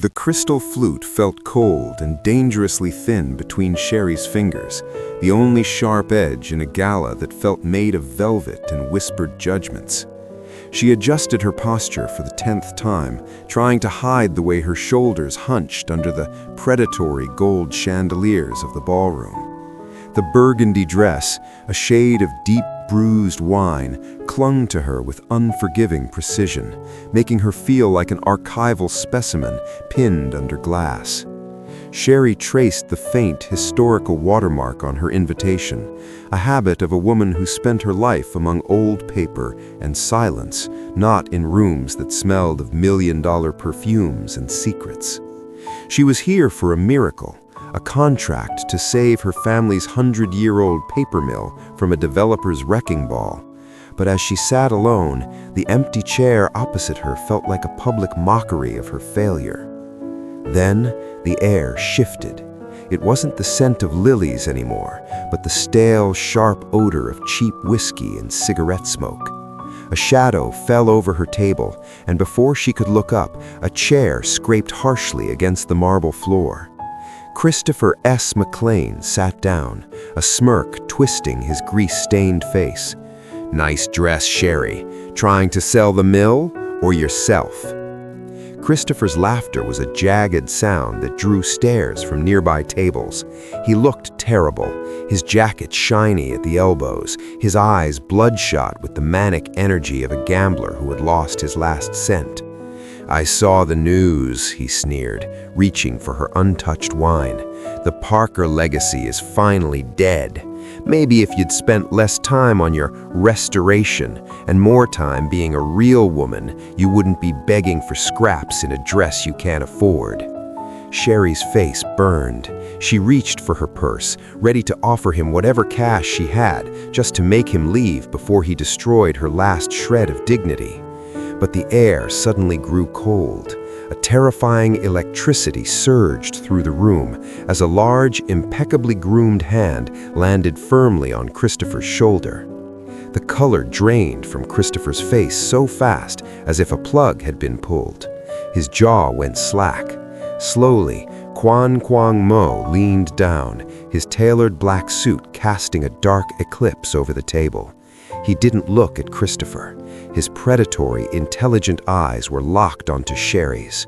The crystal flute felt cold and dangerously thin between Sherry's fingers, the only sharp edge in a gala that felt made of velvet and whispered judgments. She adjusted her posture for the 10th time, trying to hide the way her shoulders hunched under the predatory gold chandeliers of the ballroom. The burgundy dress, a shade of deep bruised wine, clung to her with unforgiving precision, making her feel like an archival specimen pinned under glass. Sherry traced the faint historical watermark on her invitation, a habit of a woman who spent her life among old paper and silence, not in rooms that smelled of million-dollar perfumes and secrets. She was here for a miracle, a contract to save her family's 100-year-old paper mill from a developer's wrecking ball. But as she sat alone, the empty chair opposite her felt like a public mockery of her failure. Then the air shifted. It wasn't the scent of lilies anymore, but the stale, sharp odor of cheap whiskey and cigarette smoke. A shadow fell over her table, and before she could look up, a chair scraped harshly against the marble floor. Christopher S. McLean sat down, a smirk twisting his grease-stained face. "Nice dress, Sherry. Trying to sell the mill or yourself?" Christopher's laughter was a jagged sound that drew stares from nearby tables. He looked terrible, his jacket shiny at the elbows, his eyes bloodshot with the manic energy of a gambler who had lost his last cent. "I saw the news," he sneered, reaching for her untouched wine. "The Parker legacy is finally dead. Maybe if you'd spent less time on your restoration and more time being a real woman, you wouldn't be begging for scraps in a dress you can't afford." Sherry's face burned. She reached for her purse, ready to offer him whatever cash she had, just to make him leave before he destroyed her last shred of dignity. But the air suddenly grew cold. A terrifying electricity surged through the room as a large, impeccably groomed hand landed firmly on Christopher's shoulder. The color drained from Christopher's face so fast as if a plug had been pulled. His jaw went slack. Slowly, Quan Kwang Mo leaned down, his tailored black suit casting a dark eclipse over the table. He didn't look at Christopher. His predatory, intelligent eyes were locked onto Sherry's.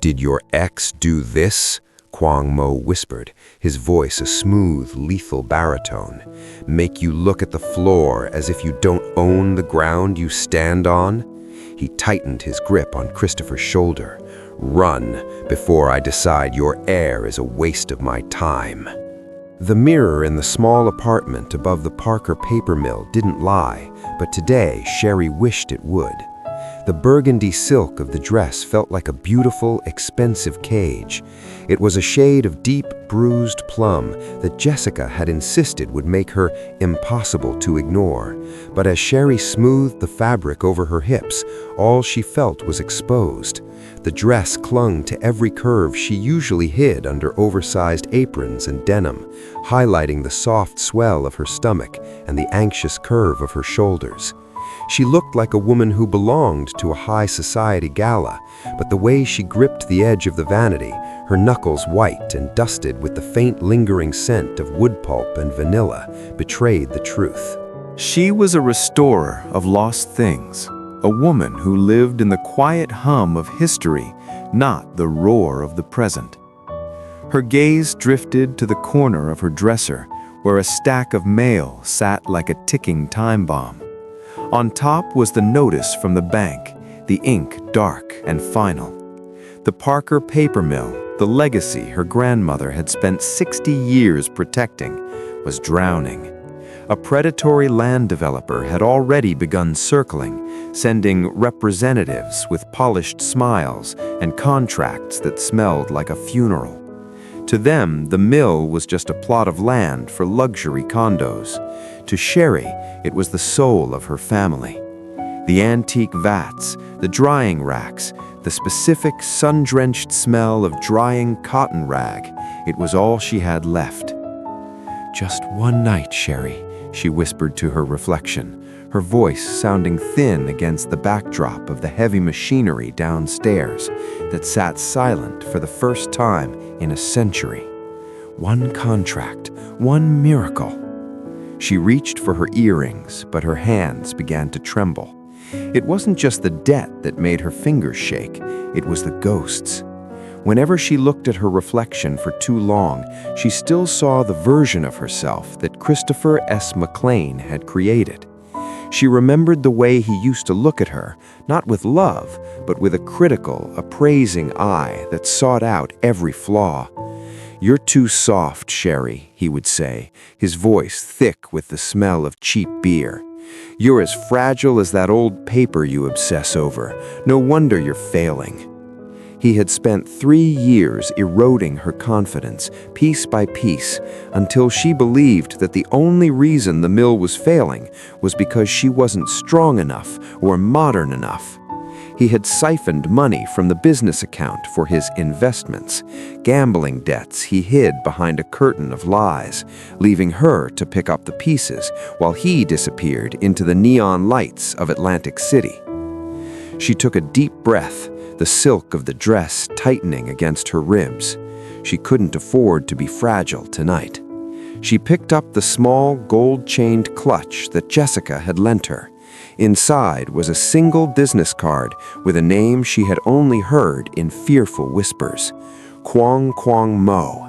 "Did your ex do this?" Kwang Mo whispered, his voice a smooth, lethal baritone. "Make you look at the floor as if you don't own the ground you stand on?" He tightened his grip on Christopher's shoulder. "Run, before I decide your heir is a waste of my time." The mirror in the small apartment above the Parker paper mill didn't lie, but today Sherry wished it would. The burgundy silk of the dress felt like a beautiful, expensive cage. It was a shade of deep, bruised plum that Jessica had insisted would make her impossible to ignore. But as Sherry smoothed the fabric over her hips, all she felt was exposed. The dress clung to every curve she usually hid under oversized aprons and denim, highlighting the soft swell of her stomach and the anxious curve of her shoulders. She looked like a woman who belonged to a high society gala, but the way she gripped the edge of the vanity, her knuckles white and dusted with the faint lingering scent of wood pulp and vanilla, betrayed the truth. She was a restorer of lost things, a woman who lived in the quiet hum of history, not the roar of the present. Her gaze drifted to the corner of her dresser, where a stack of mail sat like a ticking time bomb. On top was the notice from the bank, the ink dark and final. The Parker paper mill, the legacy her grandmother had spent 60 years protecting, was drowning. A predatory land developer had already begun circling, sending representatives with polished smiles and contracts that smelled like a funeral. To them, the mill was just a plot of land for luxury condos. To Sherry, it was the soul of her family. The antique vats, the drying racks, the specific sun-drenched smell of drying cotton rag, it was all she had left. "Just one night, Sherry," she whispered to her reflection, her voice sounding thin against the backdrop of the heavy machinery downstairs that sat silent for the first time in a century. One contract, one miracle. She reached for her earrings, but her hands began to tremble. It wasn't just the debt that made her fingers shake, it was the ghosts. Whenever she looked at her reflection for too long, she still saw the version of herself that Christopher S. McLean had created. She remembered the way he used to look at her, not with love, but with a critical, appraising eye that sought out every flaw. "You're too soft, Sherry," he would say, his voice thick with the smell of cheap beer. "You're as fragile as that old paper you obsess over. No wonder you're failing." He had spent 3 years eroding her confidence, piece by piece, until she believed that the only reason the mill was failing was because she wasn't strong enough or modern enough. He had siphoned money from the business account for his investments, gambling debts he hid behind a curtain of lies, leaving her to pick up the pieces while he disappeared into the neon lights of Atlantic City. She took a deep breath, the silk of the dress tightening against her ribs. She couldn't afford to be fragile tonight. She picked up the small gold-chained clutch that Jessica had lent her. Inside was a single business card with a name she had only heard in fearful whispers: Kwong Kwong Mo.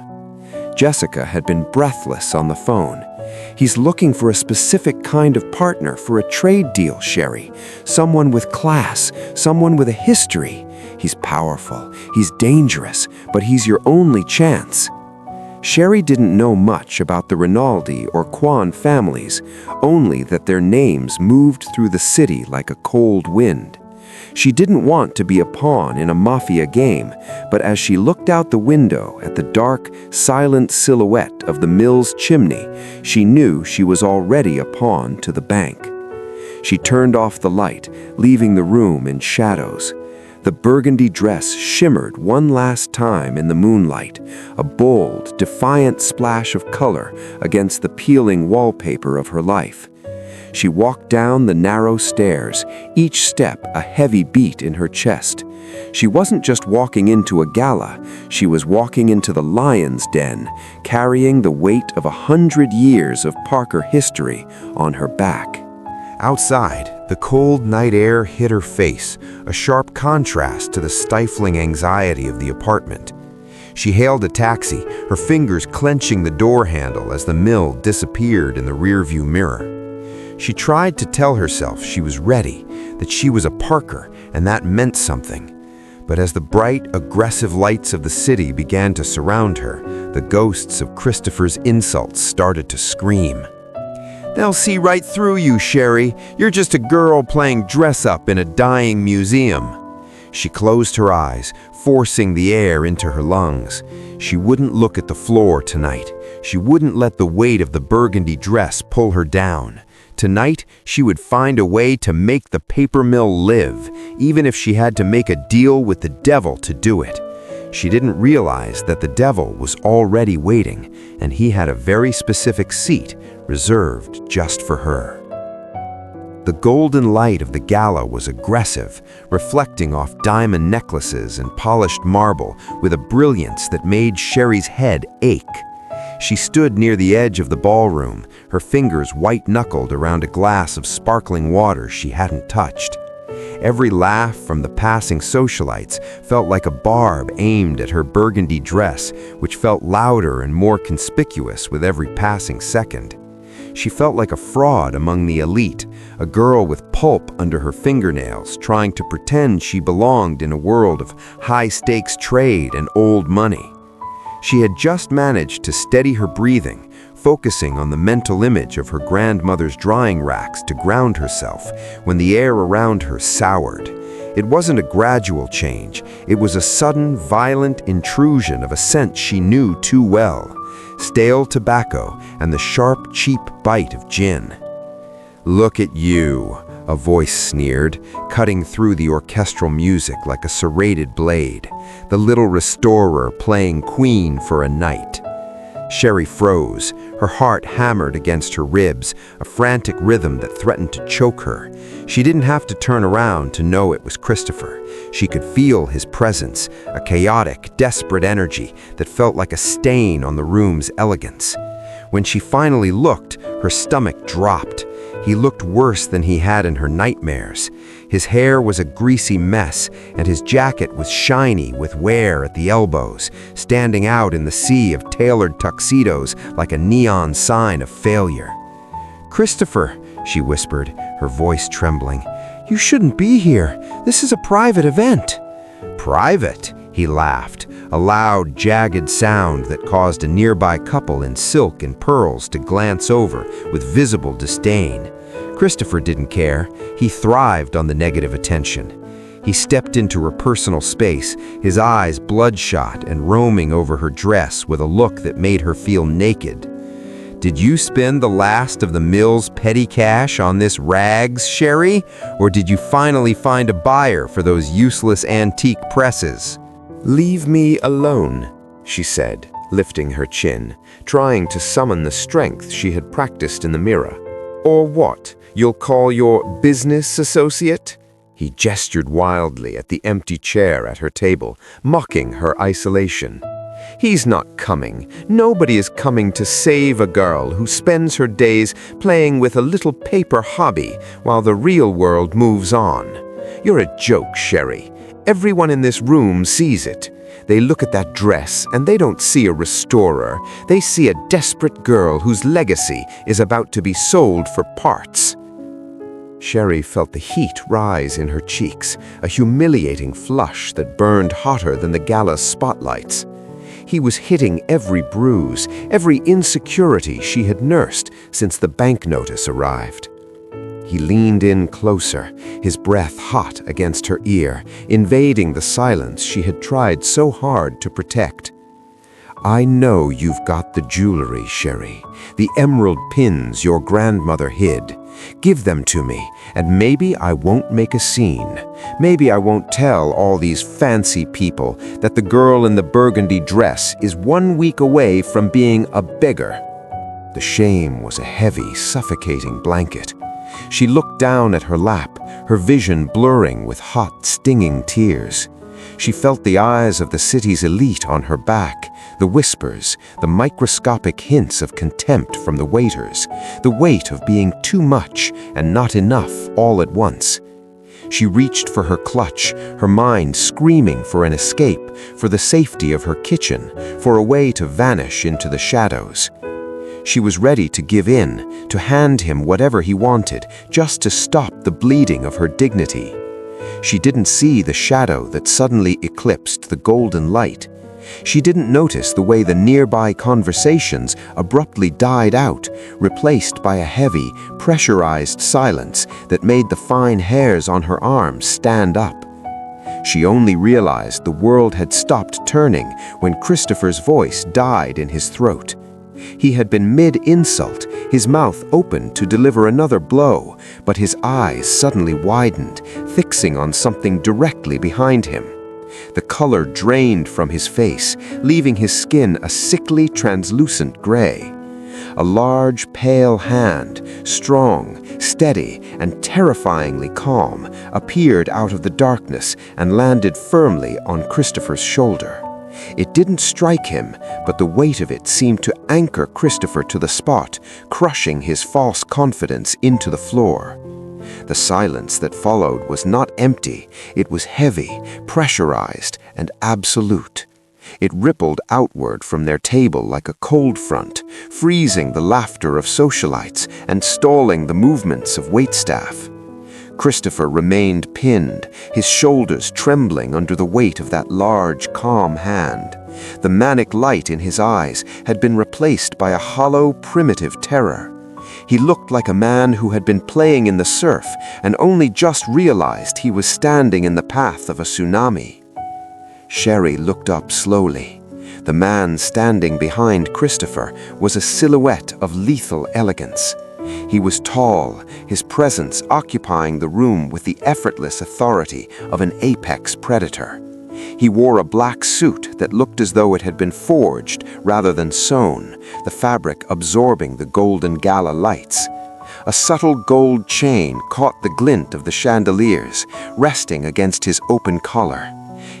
Jessica had been breathless on the phone. "He's looking for a specific kind of partner for a trade deal, Sherry. Someone with class, someone with a history. He's powerful, he's dangerous, but he's your only chance." Sherry didn't know much about the Rinaldi or Kwan families, only that their names moved through the city like a cold wind. She didn't want to be a pawn in a mafia game, but as she looked out the window at the dark, silent silhouette of the mill's chimney, she knew she was already a pawn to the bank. She turned off the light, leaving the room in shadows. The burgundy dress shimmered one last time in the moonlight, a bold, defiant splash of color against the peeling wallpaper of her life. She walked down the narrow stairs, each step a heavy beat in her chest. She wasn't just walking into a gala, she was walking into the lion's den, carrying the weight of 100 years of Parker history on her back. Outside, the cold night air hit her face, a sharp contrast to the stifling anxiety of the apartment. She hailed a taxi, her fingers clenching the door handle as the mill disappeared in the rearview mirror. She tried to tell herself she was ready, that she was a Parker, and that meant something. But as the bright, aggressive lights of the city began to surround her, the ghosts of Christopher's insults started to scream. "They'll see right through you, Sherry. You're just a girl playing dress-up in a dying museum." She closed her eyes, forcing the air into her lungs. She wouldn't look at the floor tonight. She wouldn't let the weight of the burgundy dress pull her down. Tonight, she would find a way to make the paper mill live, even if she had to make a deal with the devil to do it. She didn't realize that the devil was already waiting, and he had a very specific seat reserved just for her. The golden light of the gala was aggressive, reflecting off diamond necklaces and polished marble with a brilliance that made Sherry's head ache. She stood near the edge of the ballroom, her fingers white-knuckled around a glass of sparkling water she hadn't touched. Every laugh from the passing socialites felt like a barb aimed at her burgundy dress, which felt louder and more conspicuous with every passing second. She felt like a fraud among the elite, a girl with pulp under her fingernails, trying to pretend she belonged in a world of high-stakes trade and old money. She had just managed to steady her breathing, focusing on the mental image of her grandmother's drying racks to ground herself, when the air around her soured. It wasn't a gradual change, it was a sudden, violent intrusion of a scent she knew too well: stale tobacco and the sharp, cheap bite of gin. "Look at you," a voice sneered, cutting through the orchestral music like a serrated blade. "The little restorer playing queen for a night." Sherry froze, her heart hammered against her ribs, a frantic rhythm that threatened to choke her. She didn't have to turn around to know it was Christopher. She could feel his presence, a chaotic, desperate energy that felt like a stain on the room's elegance. When she finally looked, her stomach dropped. He looked worse than he had in her nightmares. His hair was a greasy mess, and his jacket was shiny with wear at the elbows, standing out in the sea of tailored tuxedos like a neon sign of failure. "Christopher," she whispered, her voice trembling, "you shouldn't be here. This is a private event." "Private?" He laughed, a loud, jagged sound that caused a nearby couple in silk and pearls to glance over with visible disdain. Christopher didn't care. He thrived on the negative attention. He stepped into her personal space, his eyes bloodshot and roaming over her dress with a look that made her feel naked. "Did you spend the last of the mill's petty cash on this rags, Sherry? Or did you finally find a buyer for those useless antique presses?" "Leave me alone," she said, lifting her chin, trying to summon the strength she had practiced in the mirror. "Or what? You'll call your business associate?" He gestured wildly at the empty chair at her table, mocking her isolation. "He's not coming. Nobody is coming to save a girl who spends her days playing with a little paper hobby while the real world moves on. You're a joke, Sherry. Everyone in this room sees it. They look at that dress and they don't see a restorer. They see a desperate girl whose legacy is about to be sold for parts." Sherry felt the heat rise in her cheeks, a humiliating flush that burned hotter than the gala's spotlights. He was hitting every bruise, every insecurity she had nursed since the bank notice arrived. He leaned in closer, his breath hot against her ear, invading the silence she had tried so hard to protect. "I know you've got the jewelry, Sherry, the emerald pins your grandmother hid. Give them to me, and maybe I won't make a scene. Maybe I won't tell all these fancy people that the girl in the burgundy dress is 1 week away from being a beggar." The shame was a heavy, suffocating blanket. She looked down at her lap, her vision blurring with hot, stinging tears. She felt the eyes of the city's elite on her back, the whispers, the microscopic hints of contempt from the waiters, the weight of being too much and not enough all at once. She reached for her clutch, her mind screaming for an escape, for the safety of her kitchen, for a way to vanish into the shadows. She was ready to give in, to hand him whatever he wanted, just to stop the bleeding of her dignity. She didn't see the shadow that suddenly eclipsed the golden light. She didn't notice the way the nearby conversations abruptly died out, replaced by a heavy, pressurized silence that made the fine hairs on her arms stand up. She only realized the world had stopped turning when Christopher's voice died in his throat. He had been mid-insult, his mouth open to deliver another blow, but his eyes suddenly widened, fixing on something directly behind him. The color drained from his face, leaving his skin a sickly, translucent gray. A large, pale hand, strong, steady, and terrifyingly calm, appeared out of the darkness and landed firmly on Christopher's shoulder. It didn't strike him, but the weight of it seemed to anchor Christopher to the spot, crushing his false confidence into the floor. The silence that followed was not empty, it was heavy, pressurized, and absolute. It rippled outward from their table like a cold front, freezing the laughter of socialites and stalling the movements of waitstaff. Christopher remained pinned, his shoulders trembling under the weight of that large, calm hand. The manic light in his eyes had been replaced by a hollow, primitive terror. He looked like a man who had been playing in the surf and only just realized he was standing in the path of a tsunami. Sherry looked up slowly. The man standing behind Christopher was a silhouette of lethal elegance. He was tall, his presence occupying the room with the effortless authority of an apex predator. He wore a black suit that looked as though it had been forged rather than sewn, the fabric absorbing the golden gala lights. A subtle gold chain caught the glint of the chandeliers, resting against his open collar.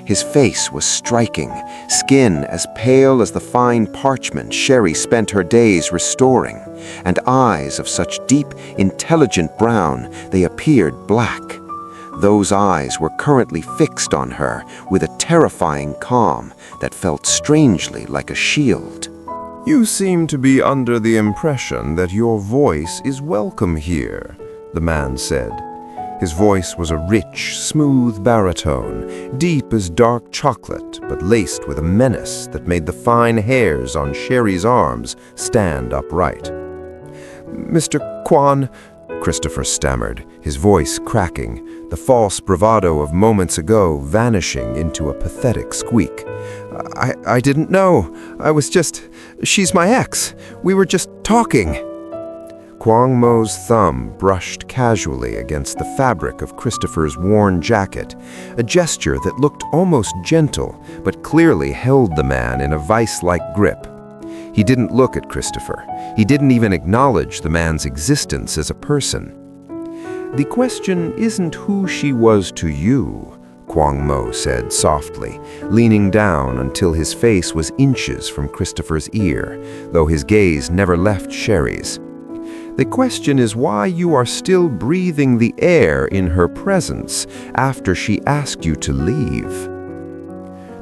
His face was striking, skin as pale as the fine parchment Sherry spent her days restoring, and eyes of such deep, intelligent brown they appeared black. Those eyes were currently fixed on her with a terrifying calm that felt strangely like a shield. "You seem to be under the impression that your voice is welcome here," the man said. His voice was a rich, smooth baritone, deep as dark chocolate, but laced with a menace that made the fine hairs on Sherry's arms stand upright. "Mr. Kwan," Christopher stammered, his voice cracking, the false bravado of moments ago vanishing into a pathetic squeak. I didn't know. She's my ex. We were just talking." Kwang Mo's thumb brushed casually against the fabric of Christopher's worn jacket, a gesture that looked almost gentle, but clearly held the man in a vice-like grip. He didn't look at Christopher. He didn't even acknowledge the man's existence as a person. "The question isn't who she was to you," Kwang Mo said softly, leaning down until his face was inches from Christopher's ear, though his gaze never left Sherry's. "The question is why you are still breathing the air in her presence after she asked you to leave."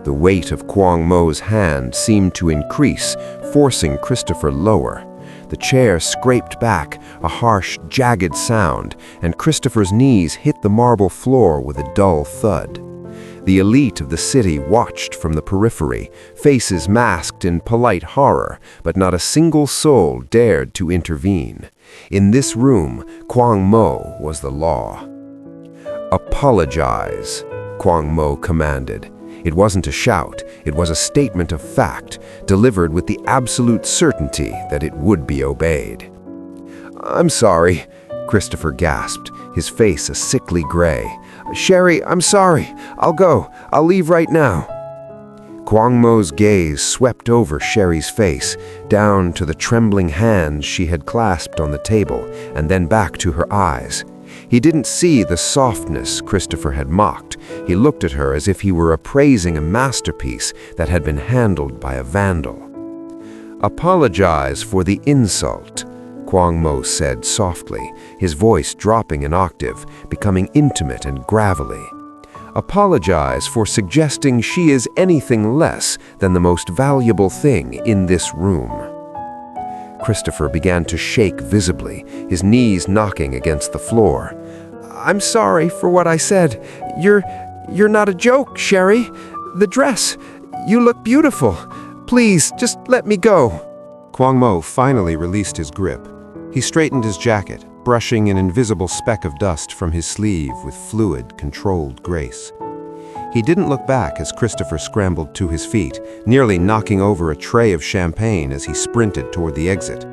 The weight of Kwang Mo's hand seemed to increase, forcing Christopher lower. The chair scraped back, a harsh, jagged sound, and Christopher's knees hit the marble floor with a dull thud. The elite of the city watched from the periphery, faces masked in polite horror, but not a single soul dared to intervene. In this room, Kwang Mo was the law. "Apologize," Kwang Mo commanded. It wasn't a shout, it was a statement of fact, delivered with the absolute certainty that it would be obeyed. "I'm sorry," Christopher gasped, his face a sickly gray. "Sherry, I'm sorry. I'll go. I'll leave right now." Kwang Mo's gaze swept over Sherry's face, down to the trembling hands she had clasped on the table, and then back to her eyes. He didn't see the softness Christopher had mocked. He looked at her as if he were appraising a masterpiece that had been handled by a vandal. "Apologize for the insult," Kwang Mo said softly, his voice dropping an octave, becoming intimate and gravelly. "Apologize for suggesting she is anything less than the most valuable thing in this room." Christopher began to shake visibly, his knees knocking against the floor. "I'm sorry for what I said. You're not a joke, Sherry. The dress. You look beautiful. Please, just let me go." Kwang Mo finally released his grip. He straightened his jacket, brushing an invisible speck of dust from his sleeve with fluid, controlled grace. He didn't look back as Christopher scrambled to his feet, nearly knocking over a tray of champagne as he sprinted toward the exit.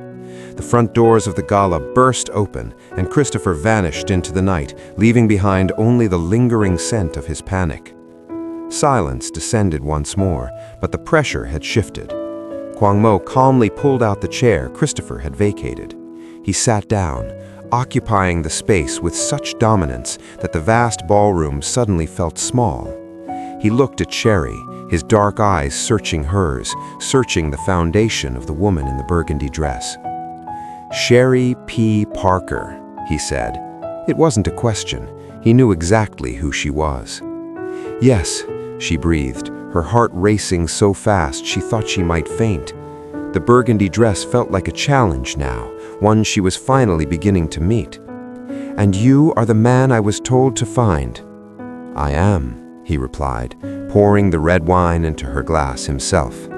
The front doors of the gala burst open, and Christopher vanished into the night, leaving behind only the lingering scent of his panic. Silence descended once more, but the pressure had shifted. Kwang Mo calmly pulled out the chair Christopher had vacated. He sat down, occupying the space with such dominance that the vast ballroom suddenly felt small. He looked at Sherry, his dark eyes searching hers, searching the foundation of the woman in the burgundy dress. "Sherry P. Parker," he said. It wasn't a question. He knew exactly who she was. "Yes," she breathed, her heart racing so fast she thought she might faint. The burgundy dress felt like a challenge now, one she was finally beginning to meet. "And you are the man I was told to find." "I am," he replied, pouring the red wine into her glass himself.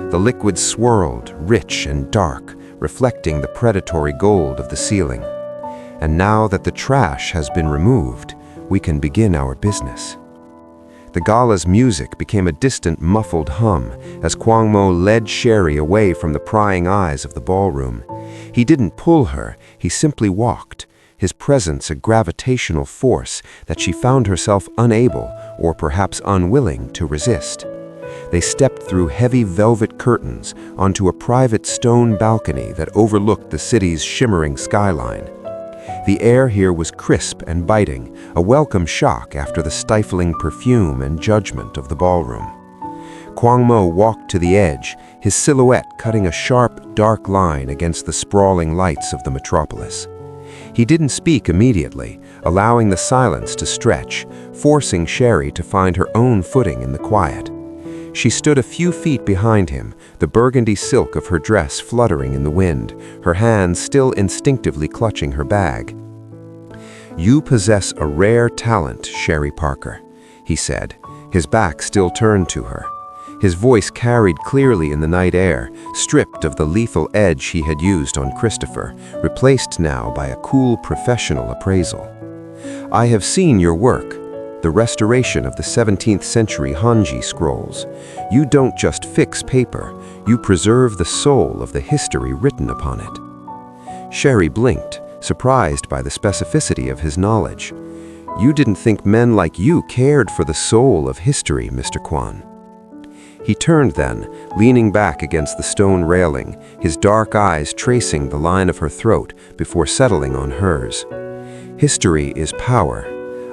The liquid swirled, rich and dark, reflecting the predatory gold of the ceiling. "And now that the trash has been removed, we can begin our business." The gala's music became a distant, muffled hum as Kwang Mo led Sherry away from the prying eyes of the ballroom. He didn't pull her, he simply walked, his presence a gravitational force that she found herself unable or perhaps unwilling to resist. They stepped through heavy velvet curtains onto a private stone balcony that overlooked the city's shimmering skyline. The air here was crisp and biting, a welcome shock after the stifling perfume and judgment of the ballroom. Kwang Mo walked to the edge, his silhouette cutting a sharp, dark line against the sprawling lights of the metropolis. He didn't speak immediately, allowing the silence to stretch, forcing Sherry to find her own footing in the quiet. She stood a few feet behind him, the burgundy silk of her dress fluttering in the wind, her hands still instinctively clutching her bag. "You possess a rare talent, Sherry Parker," he said, his back still turned to her. His voice carried clearly in the night air, stripped of the lethal edge he had used on Christopher, replaced now by a cool professional appraisal. "I have seen your work, the restoration of the 17th century Hanji scrolls. You don't just fix paper, you preserve the soul of the history written upon it." Sherry blinked, surprised by the specificity of his knowledge. "You didn't think men like you cared for the soul of history, Mr. Kwan." He turned then, leaning back against the stone railing, his dark eyes tracing the line of her throat before settling on hers. "History is power.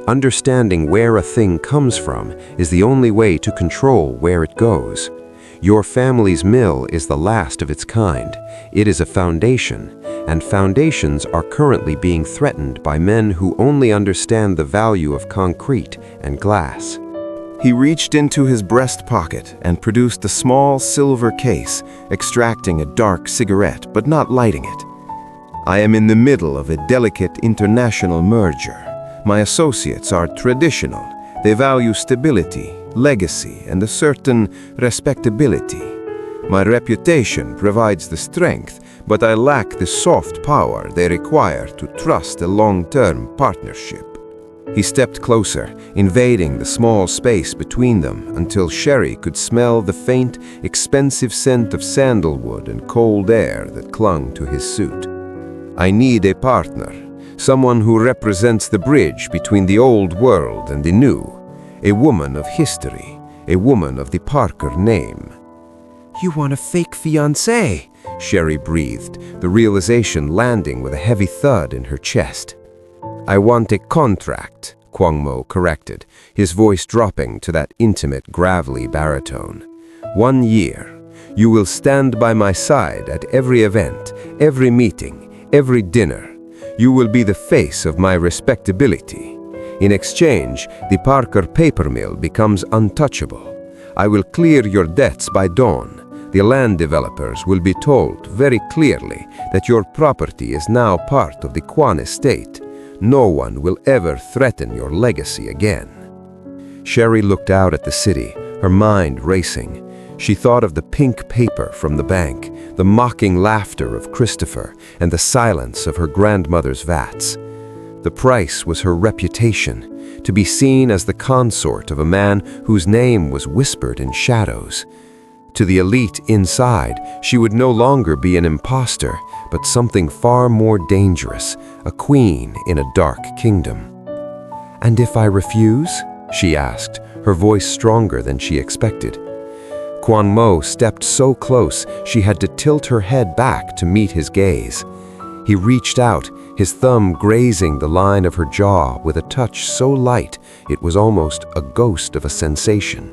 Understanding where a thing comes from is the only way to control where it goes. Your family's mill is the last of its kind. It is a foundation, and foundations are currently being threatened by men who only understand the value of concrete and glass." He reached into his breast pocket and produced a small silver case, extracting a dark cigarette but not lighting it. "I am in the middle of a delicate international merger. My associates are traditional. They value stability, legacy, and a certain respectability. My reputation provides the strength, but I lack the soft power they require to trust a long-term partnership." He stepped closer, invading the small space between them until Sherry could smell the faint, expensive scent of sandalwood and cold air that clung to his suit. "I need a partner, someone who represents the bridge between the old world and the new, a woman of history, a woman of the Parker name." "You want a fake fiancé?" Sherry breathed, the realization landing with a heavy thud in her chest. "I want a contract," Kwang Mo corrected, his voice dropping to that intimate, gravelly baritone. "1 year. You will stand by my side at every event, every meeting, every dinner. You will be the face of my respectability. In exchange, the Parker paper mill becomes untouchable. I will clear your debts by dawn. The land developers will be told very clearly that your property is now part of the Kwan estate. No one will ever threaten your legacy again." Sherry looked out at the city, her mind racing. She thought of the pink paper from the bank, the mocking laughter of Christopher, and the silence of her grandmother's vats. The price was her reputation, to be seen as the consort of a man whose name was whispered in shadows. To the elite inside, she would no longer be an imposter, but something far more dangerous, a queen in a dark kingdom. "And if I refuse?" she asked, her voice stronger than she expected. Kwang Mo stepped so close she had to tilt her head back to meet his gaze. He reached out, his thumb grazing the line of her jaw with a touch so light it was almost a ghost of a sensation.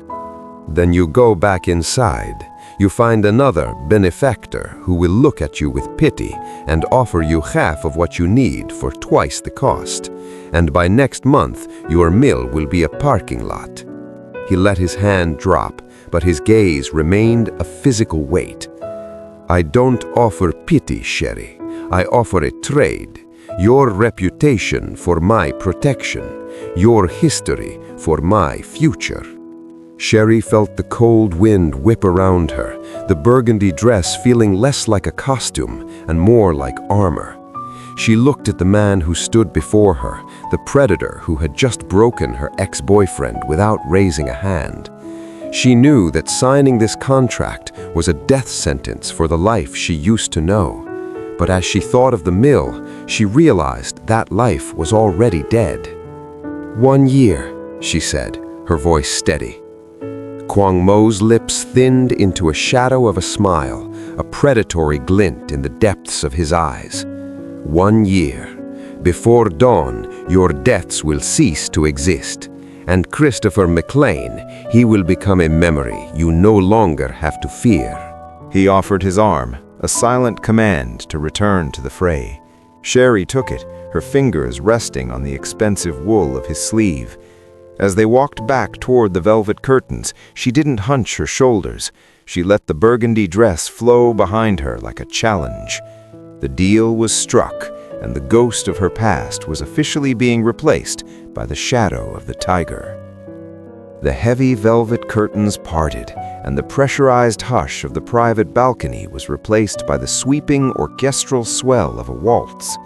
"Then you go back inside. You find another benefactor who will look at you with pity and offer you half of what you need for twice the cost. And by next month, your mill will be a parking lot." He let his hand drop, but his gaze remained a physical weight. "I don't offer pity, Sherry. I offer a trade. Your reputation for my protection. Your history for my future." Sherry felt the cold wind whip around her, the burgundy dress feeling less like a costume and more like armor. She looked at the man who stood before her, the predator who had just broken her ex-boyfriend without raising a hand. She knew that signing this contract was a death sentence for the life she used to know. But as she thought of the mill, she realized that life was already dead. "1 year," she said, her voice steady. Kwang Mo's lips thinned into a shadow of a smile, a predatory glint in the depths of his eyes. 1 year. Before dawn, your deaths will cease to exist, and Christopher McLean, he will become a memory you no longer have to fear. He offered his arm, a silent command to return to the fray. Sherry took it, her fingers resting on the expensive wool of his sleeve. As they walked back toward the velvet curtains, she didn't hunch her shoulders. She let the burgundy dress flow behind her like a challenge. The deal was struck, and the ghost of her past was officially being replaced by the shadow of the tiger. The heavy velvet curtains parted, and the pressurized hush of the private balcony was replaced by the sweeping orchestral swell of a waltz.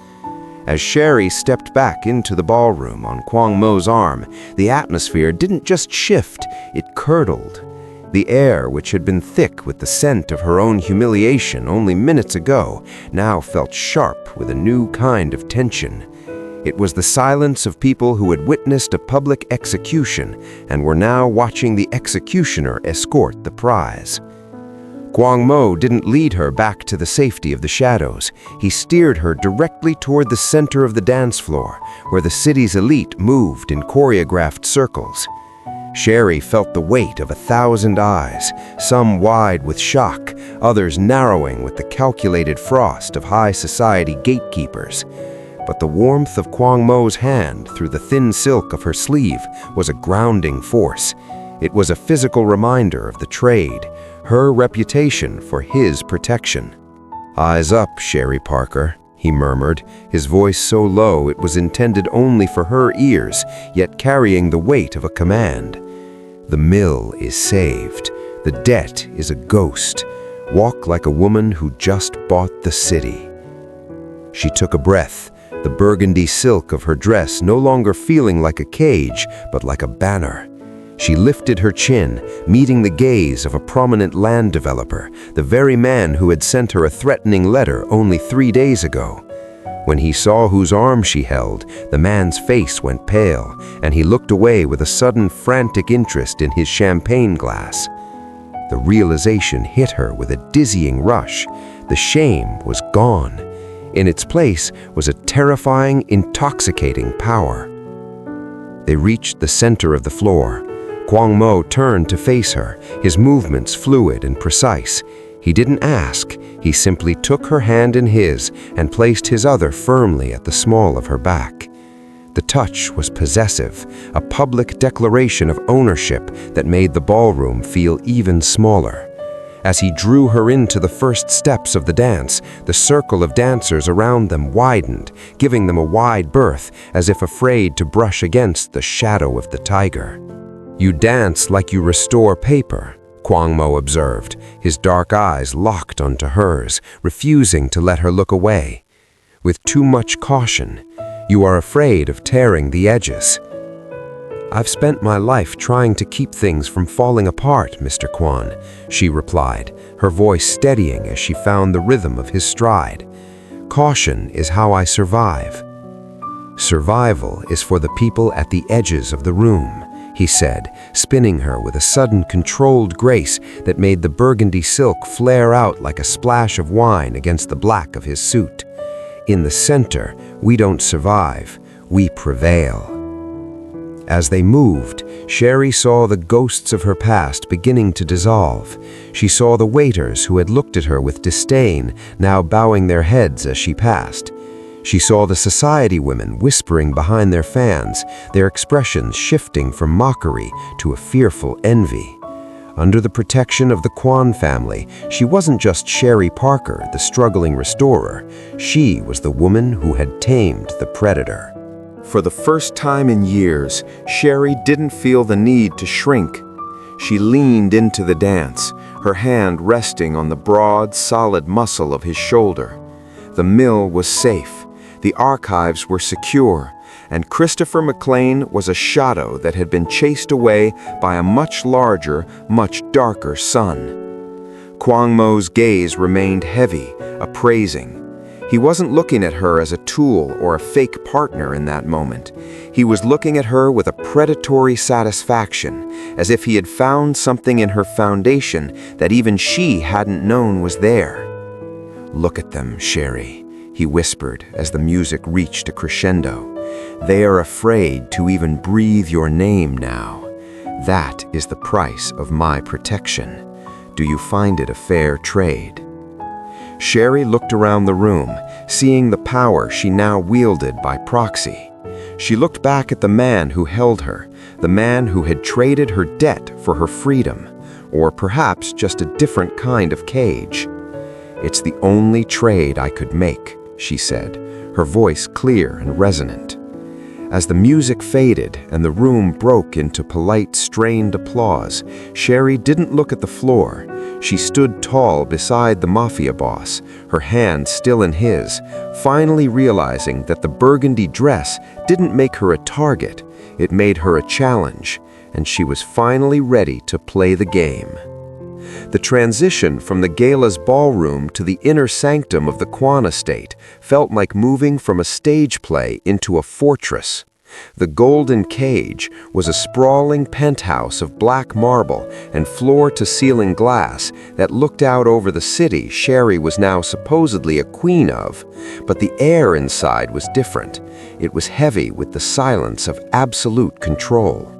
As Sherry stepped back into the ballroom on Kwang Mo's arm, the atmosphere didn't just shift, it curdled. The air, which had been thick with the scent of her own humiliation only minutes ago, now felt sharp with a new kind of tension. It was the silence of people who had witnessed a public execution and were now watching the executioner escort the prize. Kwang Mo didn't lead her back to the safety of the shadows. He steered her directly toward the center of the dance floor, where the city's elite moved in choreographed circles. Sherry felt the weight of 1,000 eyes, some wide with shock, others narrowing with the calculated frost of high society gatekeepers. But the warmth of Kwang Mo's hand through the thin silk of her sleeve was a grounding force. It was a physical reminder of the trade, her reputation for his protection. "Eyes up, Sherry Parker," he murmured, his voice so low it was intended only for her ears, yet carrying the weight of a command. "The mill is saved. The debt is a ghost. Walk like a woman who just bought the city." She took a breath, the burgundy silk of her dress no longer feeling like a cage, but like a banner. She lifted her chin, meeting the gaze of a prominent land developer, the very man who had sent her a threatening letter only 3 days ago. When he saw whose arm she held, the man's face went pale, and he looked away with a sudden frantic interest in his champagne glass. The realization hit her with a dizzying rush. The shame was gone. In its place was a terrifying, intoxicating power. They reached the center of the floor. Kwang Mo turned to face her, his movements fluid and precise. He didn't ask, he simply took her hand in his and placed his other firmly at the small of her back. The touch was possessive, a public declaration of ownership that made the ballroom feel even smaller. As he drew her into the first steps of the dance, the circle of dancers around them widened, giving them a wide berth, as if afraid to brush against the shadow of the tiger. "You dance like you restore paper," Kwang Mo observed, his dark eyes locked onto hers, refusing to let her look away. "With too much caution, you are afraid of tearing the edges." "I've spent my life trying to keep things from falling apart, Mr. Kwon," she replied, her voice steadying as she found the rhythm of his stride. "Caution is how I survive." "Survival is for the people at the edges of the room," he said, spinning her with a sudden controlled grace that made the burgundy silk flare out like a splash of wine against the black of his suit. "In the center, we don't survive, we prevail." As they moved, Sherry saw the ghosts of her past beginning to dissolve. She saw the waiters who had looked at her with disdain now bowing their heads as she passed. She saw the society women whispering behind their fans, their expressions shifting from mockery to a fearful envy. Under the protection of the Kwon family, she wasn't just Sherry Parker, the struggling restorer. She was the woman who had tamed the predator. For the first time in years, Sherry didn't feel the need to shrink. She leaned into the dance, her hand resting on the broad, solid muscle of his shoulder. The mill was safe, the archives were secure, and Christopher McLean was a shadow that had been chased away by a much larger, much darker sun. Kwang Mo's gaze remained heavy, appraising. He wasn't looking at her as a tool or a fake partner in that moment. He was looking at her with a predatory satisfaction, as if he had found something in her foundation that even she hadn't known was there. "Look at them, Sherry," he whispered as the music reached a crescendo. "They are afraid to even breathe your name now. That is the price of my protection. Do you find it a fair trade?" Sherry looked around the room, seeing the power she now wielded by proxy. She looked back at the man who held her, the man who had traded her debt for her freedom, or perhaps just a different kind of cage. "It's the only trade I could make," she said, her voice clear and resonant. As the music faded and the room broke into polite, strained applause, Sherry didn't look at the floor. She stood tall beside the mafia boss, her hand still in his, finally realizing that the burgundy dress didn't make her a target, it made her a challenge, and she was finally ready to play the game. The transition from the gala's ballroom to the inner sanctum of the Kwan estate felt like moving from a stage play into a fortress. The golden cage was a sprawling penthouse of black marble and floor-to-ceiling glass that looked out over the city Sherry was now supposedly a queen of, but the air inside was different. It was heavy with the silence of absolute control.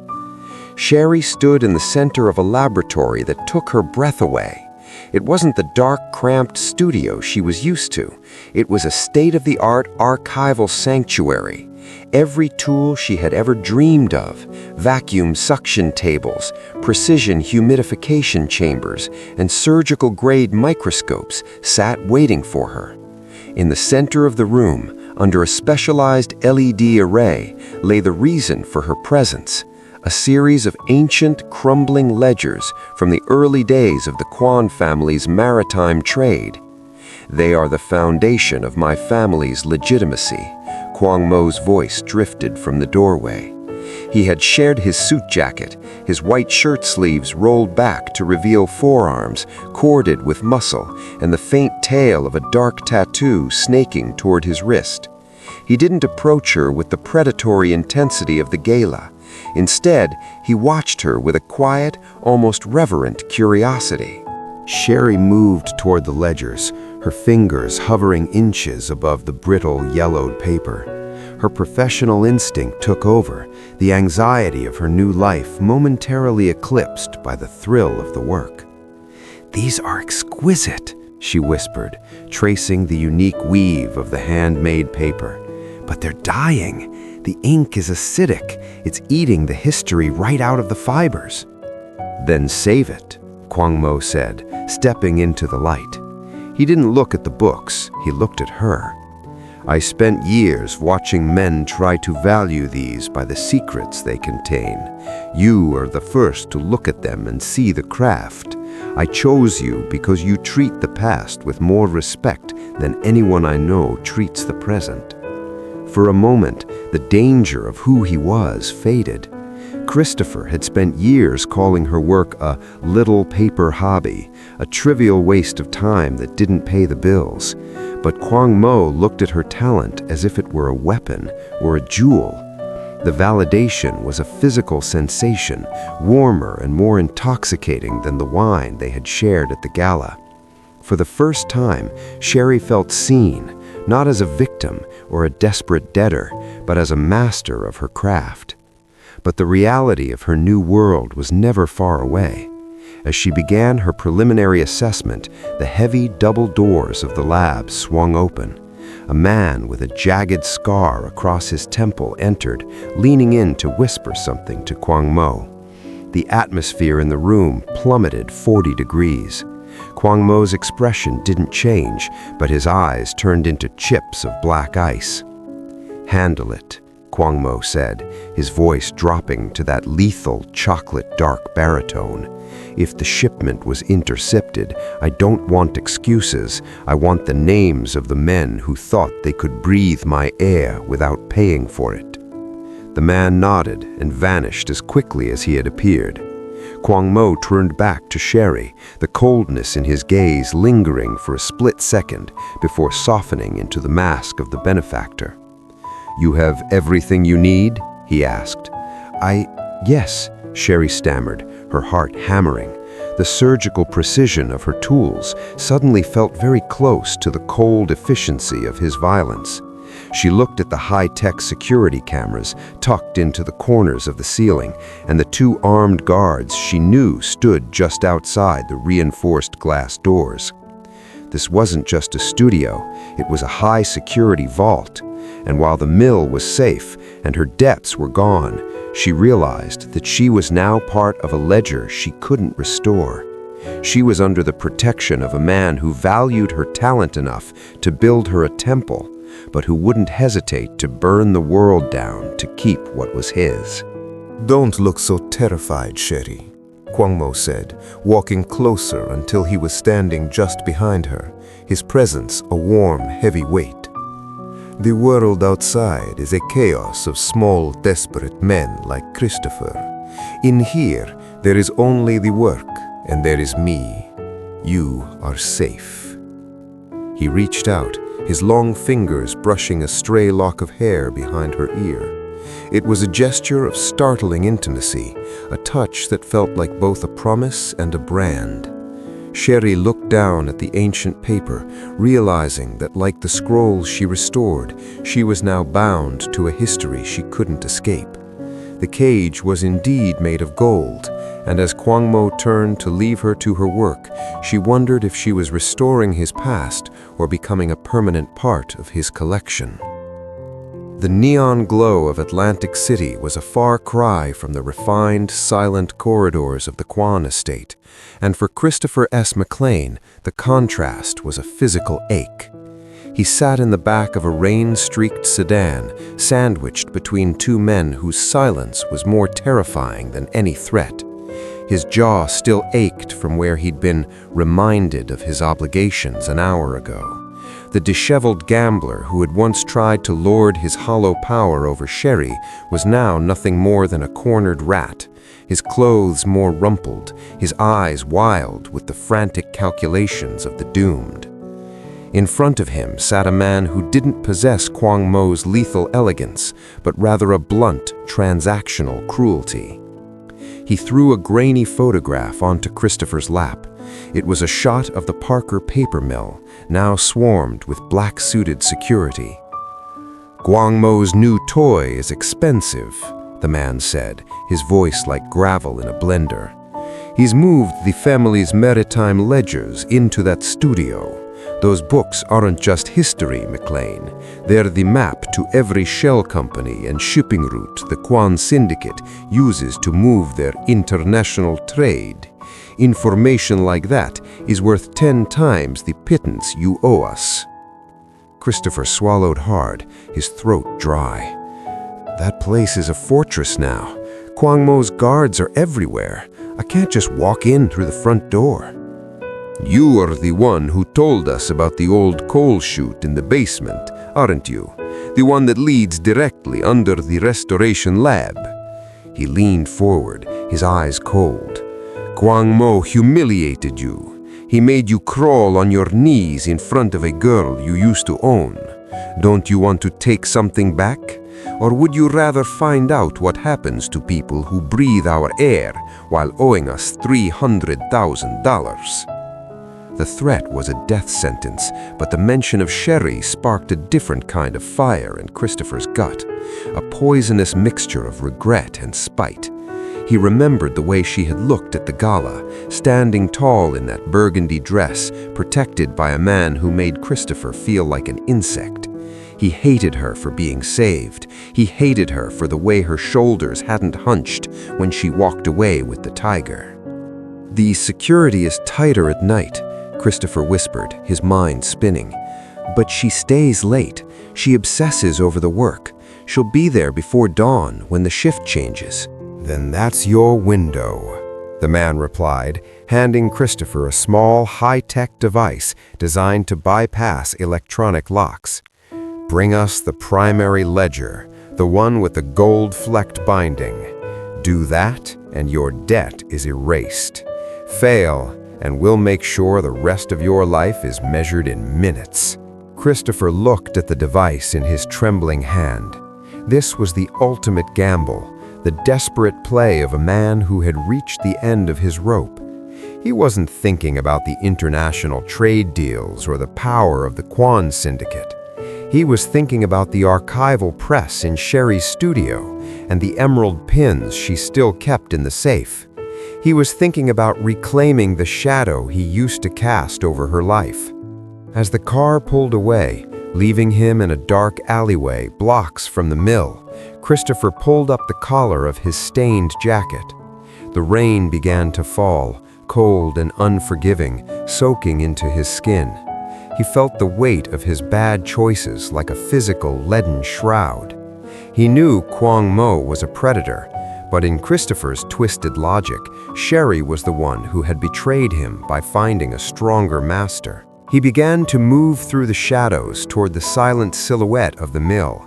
Sherry stood in the center of a laboratory that took her breath away. It wasn't the dark, cramped studio she was used to. It was a state-of-the-art archival sanctuary. Every tool she had ever dreamed of, vacuum suction tables, precision humidification chambers, and surgical-grade microscopes sat waiting for her. In the center of the room, under a specialized LED array, lay the reason for her presence. A series of ancient, crumbling ledgers from the early days of the Kwan family's maritime trade. "They are the foundation of my family's legitimacy." Kwang Mo's voice drifted from the doorway. He had shared his suit jacket, his white shirt sleeves rolled back to reveal forearms, corded with muscle, and the faint tail of a dark tattoo snaking toward his wrist. He didn't approach her with the predatory intensity of the gala. Instead, he watched her with a quiet, almost reverent curiosity. Sherry moved toward the ledgers, her fingers hovering inches above the brittle, yellowed paper. Her professional instinct took over, the anxiety of her new life momentarily eclipsed by the thrill of the work. "These are exquisite," she whispered, tracing the unique weave of the handmade paper. "But they're dying. The ink is acidic. It's eating the history right out of the fibers." "Then save it," Kwang Mo said, stepping into the light. He didn't look at the books, he looked at her. "I spent years watching men try to value these by the secrets they contain. You are the first to look at them and see the craft. I chose you because you treat the past with more respect than anyone I know treats the present." For a moment, the danger of who he was faded. Christopher had spent years calling her work a little paper hobby, a trivial waste of time that didn't pay the bills. But Kwang Mo looked at her talent as if it were a weapon or a jewel. The validation was a physical sensation, warmer and more intoxicating than the wine they had shared at the gala. For the first time, Sherry felt seen, not as a victim or a desperate debtor, but as a master of her craft. But the reality of her new world was never far away. As she began her preliminary assessment, the heavy double doors of the lab swung open. A man with a jagged scar across his temple entered, leaning in to whisper something to Kwang Mo. The atmosphere in the room plummeted 40 degrees. Kwang Mo's expression didn't change, but his eyes turned into chips of black ice. "Handle it," Kwang Mo said, his voice dropping to that lethal chocolate-dark baritone. "If the shipment was intercepted, I don't want excuses. I want the names of the men who thought they could breathe my air without paying for it." The man nodded and vanished as quickly as he had appeared. Kwang Mo turned back to Sherry, the coldness in his gaze lingering for a split second before softening into the mask of the benefactor. "You have everything you need?" he asked. Yes," Sherry stammered, her heart hammering. The surgical precision of her tools suddenly felt very close to the cold efficiency of his violence. She looked at the high-tech security cameras tucked into the corners of the ceiling and the two armed guards she knew stood just outside the reinforced glass doors. This wasn't just a studio, it was a high-security vault, and while the mill was safe and her debts were gone, she realized that she was now part of a ledger she couldn't restore. She was under the protection of a man who valued her talent enough to build her a temple, but who wouldn't hesitate to burn the world down to keep what was his. "Don't look so terrified, Sherry," Kwang Mo said, walking closer until he was standing just behind her, his presence a warm, heavy weight. "The world outside is a chaos of small, desperate men like Christopher. In here, there is only the work, and there is me. You are safe." He reached out, his long fingers brushing a stray lock of hair behind her ear. It was a gesture of startling intimacy, a touch that felt like both a promise and a brand. Sherry looked down at the ancient paper, realizing that like the scrolls she restored, she was now bound to a history she couldn't escape. The cage was indeed made of gold, and as Kwang Mo turned to leave her to her work, she wondered if she was restoring his past or becoming a permanent part of his collection. The neon glow of Atlantic City was a far cry from the refined, silent corridors of the Kwan estate, and for Christopher S. McLean, the contrast was a physical ache. He sat in the back of a rain-streaked sedan, sandwiched between two men whose silence was more terrifying than any threat. His jaw still ached from where he'd been reminded of his obligations an hour ago. The disheveled gambler who had once tried to lord his hollow power over Sherry was now nothing more than a cornered rat, his clothes more rumpled, his eyes wild with the frantic calculations of the doomed. In front of him sat a man who didn't possess Kwang Mo's lethal elegance, but rather a blunt, transactional cruelty. He threw a grainy photograph onto Christopher's lap. It was a shot of the Parker paper mill, now swarmed with black-suited security. "Kwang Mo's new toy is expensive," the man said, his voice like gravel in a blender. "He's moved the family's maritime ledgers into that studio. Those books aren't just history, McLean. They're the map to every shell company and shipping route the Kwan Syndicate uses to move their international trade. Information like that is worth 10 times the pittance you owe us." Christopher swallowed hard, his throat dry. "That place is a fortress now. Kwang Mo's guards are everywhere. I can't just walk in through the front door." "You are the one who told us about the old coal chute in the basement, aren't you? The one that leads directly under the restoration lab." He leaned forward, his eyes cold. "Kwang Mo humiliated you. He made you crawl on your knees in front of a girl you used to own. Don't you want to take something back? Or would you rather find out what happens to people who breathe our air while owing us $300,000? The threat was a death sentence, but the mention of Sherry sparked a different kind of fire in Christopher's gut, a poisonous mixture of regret and spite. He remembered the way she had looked at the gala, standing tall in that burgundy dress, protected by a man who made Christopher feel like an insect. He hated her for being saved. He hated her for the way her shoulders hadn't hunched when she walked away with the tiger. "The security is tighter at night," Christopher whispered, his mind spinning. "But she stays late. She obsesses over the work. She'll be there before dawn when the shift changes." "Then that's your window," the man replied, handing Christopher a small, high-tech device designed to bypass electronic locks. "Bring us the primary ledger, the one with the gold-flecked binding. Do that, and your debt is erased. Fail, and we'll make sure the rest of your life is measured in minutes." Christopher looked at the device in his trembling hand. This was the ultimate gamble, the desperate play of a man who had reached the end of his rope. He wasn't thinking about the international trade deals or the power of the Quan Syndicate. He was thinking about the archival press in Sherry's studio and the emerald pins she still kept in the safe. He was thinking about reclaiming the shadow he used to cast over her life. As the car pulled away, leaving him in a dark alleyway blocks from the mill, Christopher pulled up the collar of his stained jacket. The rain began to fall, cold and unforgiving, soaking into his skin. He felt the weight of his bad choices like a physical leaden shroud. He knew Kwang Mo was a predator, but in Christopher's twisted logic, Sherry was the one who had betrayed him by finding a stronger master. He began to move through the shadows toward the silent silhouette of the mill.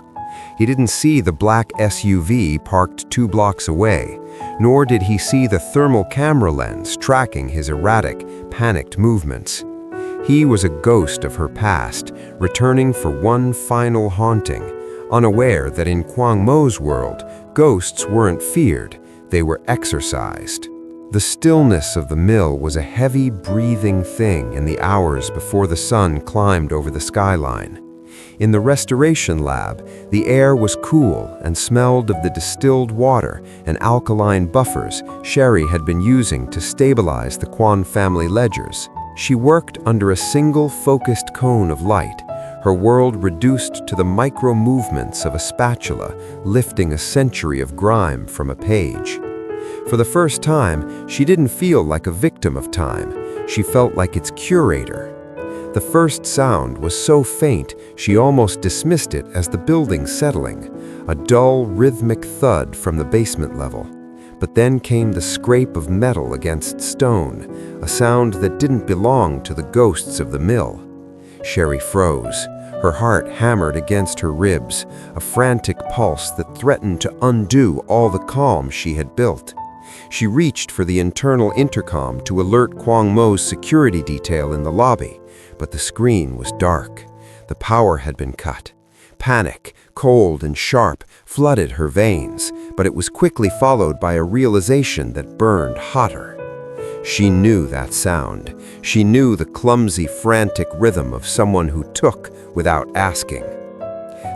He didn't see the black SUV parked 2 blocks away, nor did he see the thermal camera lens tracking his erratic, panicked movements. He was a ghost of her past, returning for one final haunting, unaware that in Kwang Mo's world, ghosts weren't feared, they were exorcised. The stillness of the mill was a heavy, breathing thing in the hours before the sun climbed over the skyline. In the restoration lab, the air was cool and smelled of the distilled water and alkaline buffers Sherry had been using to stabilize the Quan family ledgers. She worked under a single focused cone of light, her world reduced to the micro-movements of a spatula lifting a century of grime from a page. For the first time, she didn't feel like a victim of time. She felt like its curator. The first sound was so faint, she almost dismissed it as the building settling, a dull, rhythmic thud from the basement level. But then came the scrape of metal against stone, a sound that didn't belong to the ghosts of the mill. Sherry froze. Her heart hammered against her ribs, a frantic pulse that threatened to undo all the calm she had built. She reached for the internal intercom to alert Kwang Mo's security detail in the lobby, but the screen was dark. The power had been cut. Panic, cold and sharp, flooded her veins, but it was quickly followed by a realization that burned hotter. She knew that sound. She knew the clumsy, frantic rhythm of someone who took without asking.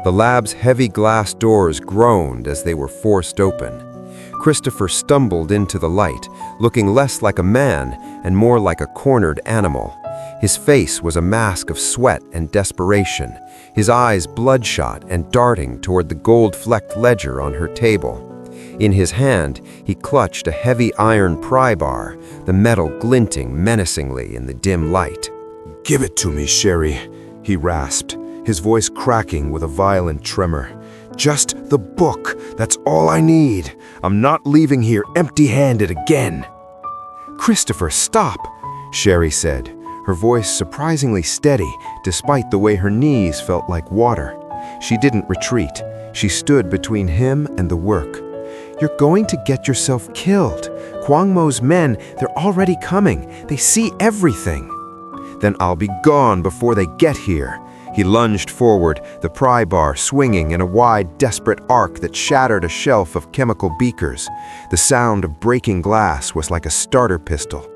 The lab's heavy glass doors groaned as they were forced open. Christopher stumbled into the light, looking less like a man and more like a cornered animal. His face was a mask of sweat and desperation, his eyes bloodshot and darting toward the gold-flecked ledger on her table. In his hand, he clutched a heavy iron pry bar, the metal glinting menacingly in the dim light. "Give it to me, Sherry," he rasped, his voice cracking with a violent tremor. "Just the book, that's all I need. I'm not leaving here empty-handed again." "Christopher, stop," Sherry said, her voice surprisingly steady despite the way her knees felt like water. She didn't retreat. She stood between him and the work. "You're going to get yourself killed. Kwang Mo's men, they're already coming. They see everything." "Then I'll be gone before they get here." He lunged forward, the pry bar swinging in a wide, desperate arc that shattered a shelf of chemical beakers. The sound of breaking glass was like a starter pistol.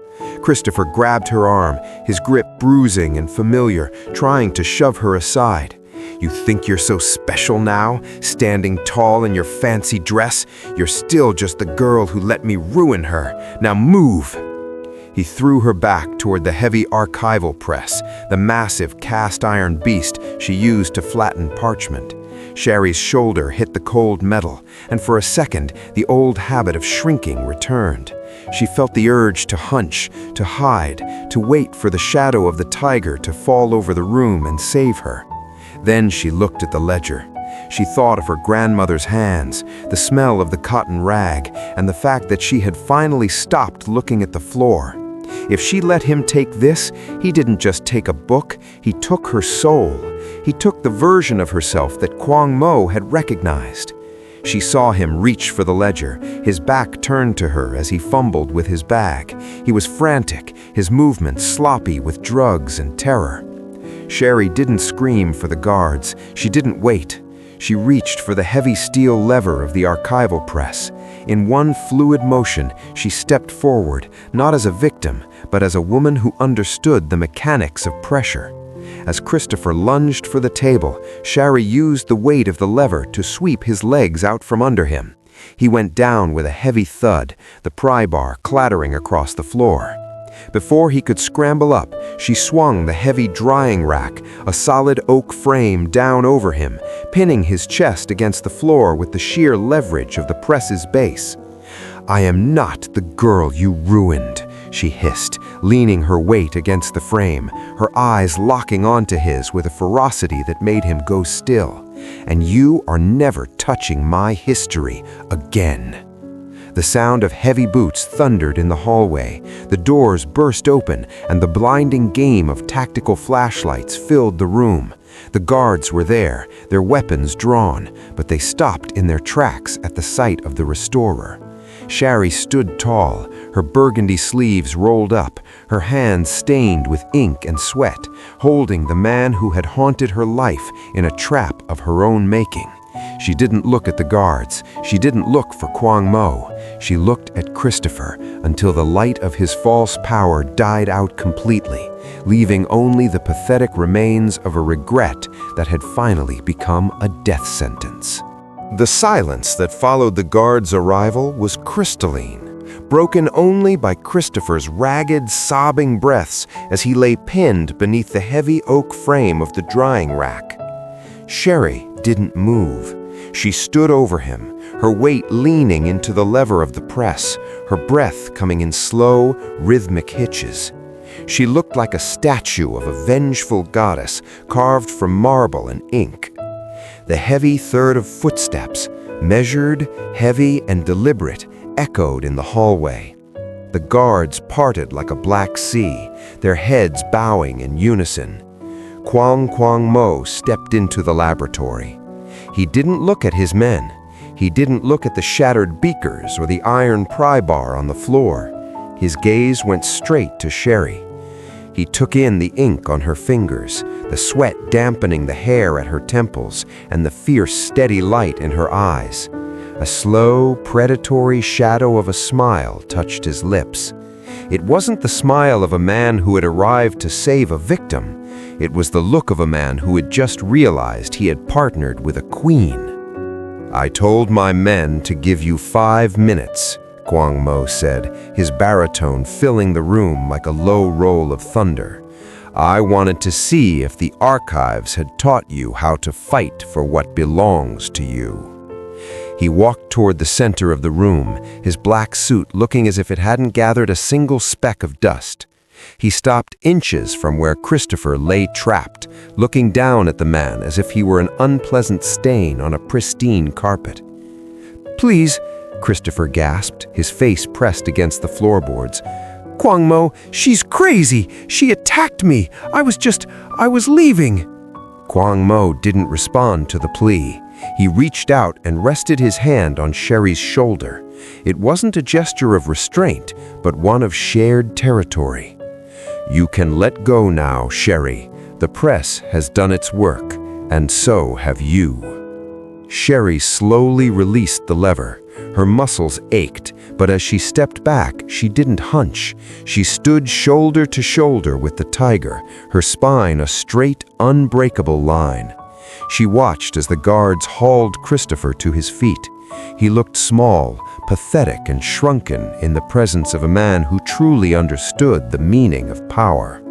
Christopher grabbed her arm, his grip bruising and familiar, trying to shove her aside. "You think you're so special now, standing tall in your fancy dress? You're still just the girl who let me ruin her. Now move!" He threw her back toward the heavy archival press, the massive cast-iron beast she used to flatten parchment. Sherry's shoulder hit the cold metal, and for a second, the old habit of shrinking returned. She felt the urge to hunch, to hide, to wait for the shadow of the tiger to fall over the room and save her. Then she looked at the ledger. She thought of her grandmother's hands, the smell of the cotton rag, and the fact that she had finally stopped looking at the floor. If she let him take this, he didn't just take a book, he took her soul. He took the version of herself that Kwang Mo had recognized. She saw him reach for the ledger, his back turned to her as he fumbled with his bag. He was frantic, his movements sloppy with drugs and terror. Sherry didn't scream for the guards. She didn't wait. She reached for the heavy steel lever of the archival press. In one fluid motion, she stepped forward, not as a victim, but as a woman who understood the mechanics of pressure. As Christopher lunged for the table, Sherry used the weight of the lever to sweep his legs out from under him. He went down with a heavy thud, the pry bar clattering across the floor. Before he could scramble up, she swung the heavy drying rack, a solid oak frame, down over him, pinning his chest against the floor with the sheer leverage of the press's base. "I am not the girl you ruined," she hissed, leaning her weight against the frame, her eyes locking onto his with a ferocity that made him go still. "And you are never touching my history again." The sound of heavy boots thundered in the hallway. The doors burst open, and the blinding game of tactical flashlights filled the room. The guards were there, their weapons drawn, but they stopped in their tracks at the sight of the restorer. Sherry stood tall, her burgundy sleeves rolled up, her hands stained with ink and sweat, holding the man who had haunted her life in a trap of her own making. She didn't look at the guards. She didn't look for Kwang Mo. She looked at Christopher until the light of his false power died out completely, leaving only the pathetic remains of a regret that had finally become a death sentence. The silence that followed the guards' arrival was crystalline, broken only by Christopher's ragged, sobbing breaths as he lay pinned beneath the heavy oak frame of the drying rack. Sherry didn't move. She stood over him, her weight leaning into the lever of the press, her breath coming in slow, rhythmic hitches. She looked like a statue of a vengeful goddess carved from marble and ink. The heavy thud of footsteps, measured, heavy, and deliberate, echoed in the hallway. The guards parted like a black sea, their heads bowing in unison. Kwang Mo stepped into the laboratory. He didn't look at his men. He didn't look at the shattered beakers or the iron pry bar on the floor. His gaze went straight to Sherry. He took in the ink on her fingers, the sweat dampening the hair at her temples, and the fierce, steady light in her eyes. A slow, predatory shadow of a smile touched his lips. It wasn't the smile of a man who had arrived to save a victim. It was the look of a man who had just realized he had partnered with a queen. "I told my men to give you 5 minutes," Kwang Mo said, his baritone filling the room like a low roll of thunder. "I wanted to see if the archives had taught you how to fight for what belongs to you." He walked toward the center of the room, his black suit looking as if it hadn't gathered a single speck of dust. He stopped inches from where Christopher lay trapped, looking down at the man as if he were an unpleasant stain on a pristine carpet. "Please," Christopher gasped, his face pressed against the floorboards. "Kwang Mo, she's crazy! She attacked me! I was leaving!" Kwang Mo didn't respond to the plea. He reached out and rested his hand on Sherry's shoulder. It wasn't a gesture of restraint, but one of shared territory. "You can let go now, Sherry. The press has done its work, and so have you." Sherry slowly released the lever. Her muscles ached, but as she stepped back, she didn't hunch. She stood shoulder to shoulder with the tiger, her spine a straight, unbreakable line. She watched as the guards hauled Christopher to his feet. He looked small, pathetic, and shrunken in the presence of a man who truly understood the meaning of power.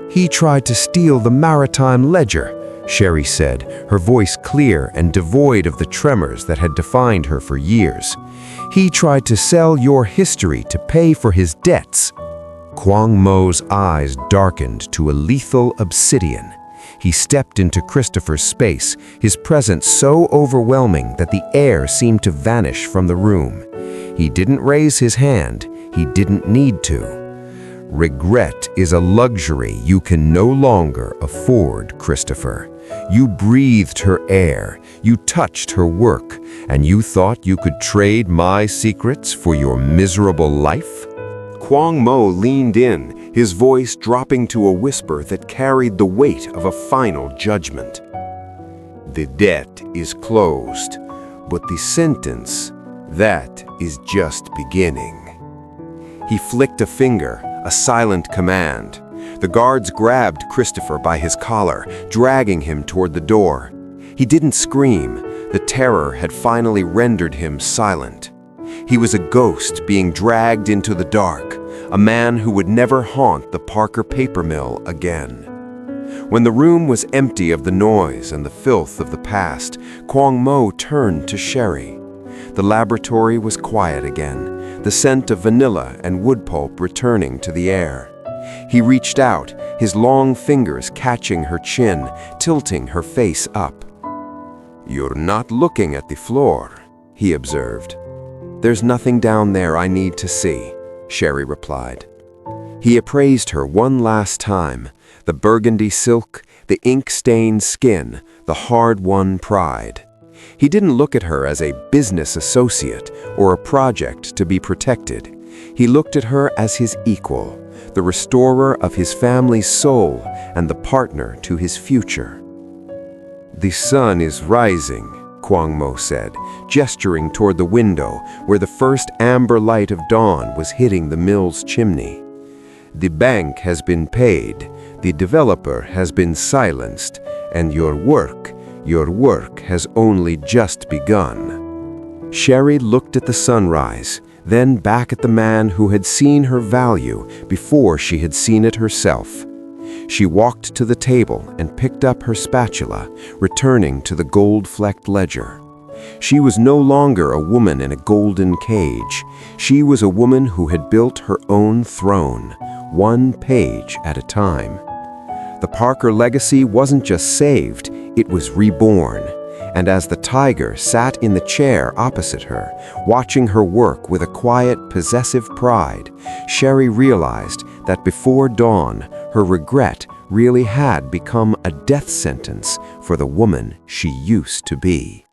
"He tried to steal the maritime ledger," Sherry said, her voice clear and devoid of the tremors that had defined her for years. "He tried to sell your history to pay for his debts." Kwang Mo's eyes darkened to a lethal obsidian. He stepped into Christopher's space, his presence so overwhelming that the air seemed to vanish from the room. He didn't raise his hand. He didn't need to. "Regret is a luxury you can no longer afford, Christopher. You breathed her air, you touched her work, and you thought you could trade my secrets for your miserable life? Kwang Mo leaned in, his voice dropping to a whisper that carried the weight of a final judgment. The debt is closed, but the sentence, that is just beginning. He flicked a finger, a silent command. The guards grabbed Christopher by his collar, dragging him toward the door. He didn't scream. The terror had finally rendered him silent. He was a ghost being dragged into the dark, a man who would never haunt the Parker paper mill again. When the room was empty of the noise and the filth of the past, Kwang Mo turned to Sherry. The laboratory was quiet again, the scent of vanilla and wood pulp returning to the air. He reached out, his long fingers catching her chin, tilting her face up. "You're not looking at the floor," he observed. "There's nothing down there I need to see," Sherry replied. He appraised her one last time, the burgundy silk, the ink-stained skin, the hard-won pride. He didn't look at her as a business associate or a project to be protected. He looked at her as his equal, the restorer of his family's soul and the partner to his future. "The sun is rising," Kwang Mo said, gesturing toward the window where the first amber light of dawn was hitting the mill's chimney. "The bank has been paid, the developer has been silenced, and your work has only just begun." Sherry looked at the sunrise, then back at the man who had seen her value before she had seen it herself. She walked to the table and picked up her spatula, returning to the gold-flecked ledger. She was no longer a woman in a golden cage. She was a woman who had built her own throne, one page at a time. The Parker legacy wasn't just saved, it was reborn. And as the tiger sat in the chair opposite her, watching her work with a quiet, possessive pride, Sherry realized that before dawn, her regret really had become a death sentence for the woman she used to be.